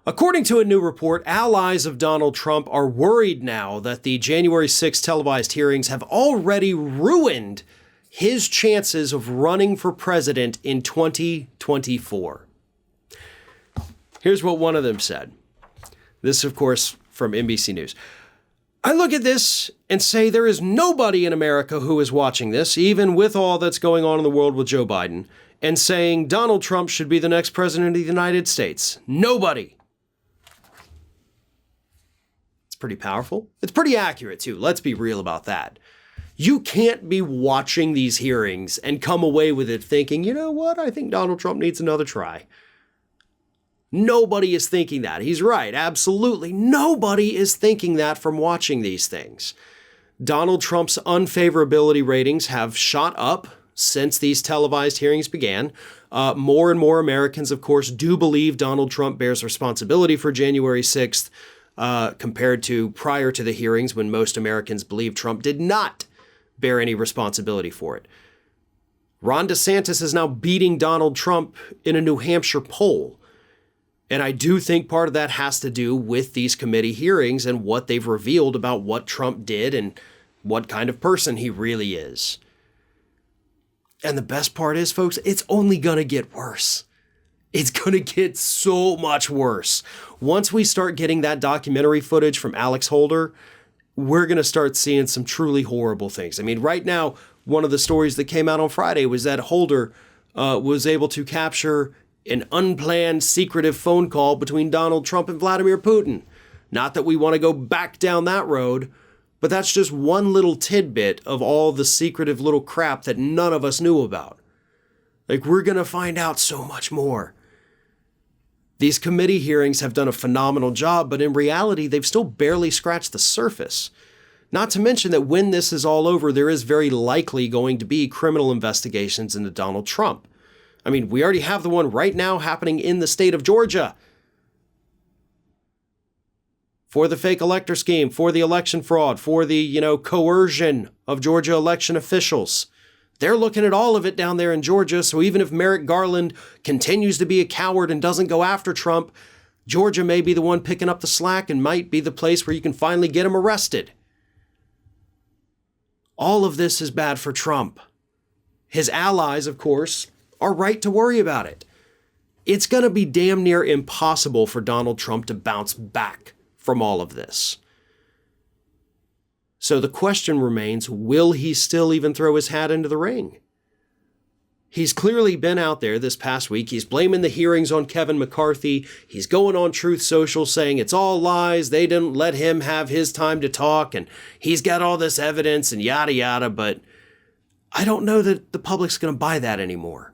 According to a new report, allies of Donald Trump are worried now that the January 6th televised hearings have already ruined his chances of running for president in 2024. Here's what one of them said. This, of course, from NBC News. I look at this and say there is nobody in America who is watching this, even with all that's going on in the world with Joe Biden, and saying Donald Trump should be the next president of the United States. Nobody. It's pretty powerful. It's pretty accurate, too. Let's be real about that. You can't be watching these hearings and come away with it thinking, you know what, I think Donald Trump needs another try. Nobody is thinking that. He's right. Absolutely. Nobody is thinking that from watching these things. Donald Trump's unfavorability ratings have shot up since these televised hearings began. More and more Americans, of course, do believe Donald Trump bears responsibility for January 6th compared to prior to the hearings when most Americans believed Trump did not bear any responsibility for it. Ron DeSantis is now beating Donald Trump in a New Hampshire poll. And I do think part of that has to do with these committee hearings and what they've revealed about what Trump did and what kind of person he really is. And the best part is, folks, it's only going to get worse. It's going to get so much worse. Once we start getting that documentary footage from Alex Holder, we're going to start seeing some truly horrible things. I mean, right now, one of the stories that came out on Friday was that Holder was able to capture an unplanned, secretive phone call between Donald Trump and Vladimir Putin. Not that we want to go back down that road, but that's just one little tidbit of all the secretive little crap that none of us knew about. Like, we're going to find out so much more. These committee hearings have done a phenomenal job, but in reality, they've still barely scratched the surface. Not to mention that when this is all over, there is very likely going to be criminal investigations into Donald Trump. I mean, we already have the one right now happening in the state of Georgia. For the fake elector scheme, for the election fraud, for the, coercion of Georgia election officials. They're looking at all of it down there in Georgia, so even if Merrick Garland continues to be a coward and doesn't go after Trump, Georgia may be the one picking up the slack and might be the place where you can finally get him arrested. All of this is bad for Trump. His allies, of course, are right to worry about it. It's going to be damn near impossible for Donald Trump to bounce back from all of this. So the question remains, will he still even throw his hat into the ring? He's clearly been out there this past week. He's blaming the hearings on Kevin McCarthy. He's going on Truth Social saying it's all lies. They didn't let him have his time to talk and he's got all this evidence and yada yada. But I don't know that the public's going to buy that anymore.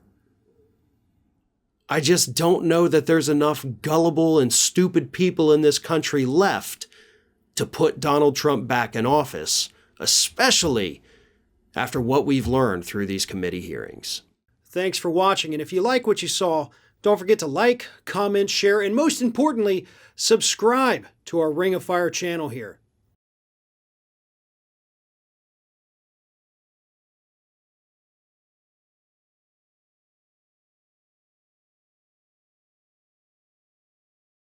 I just don't know that there's enough gullible and stupid people in this country left to put Donald Trump back in office, especially after what we've learned through these committee hearings. Thanks for watching, and if you like what you saw, don't forget to like, comment, share, and most importantly, subscribe to our Ring of Fire channel here.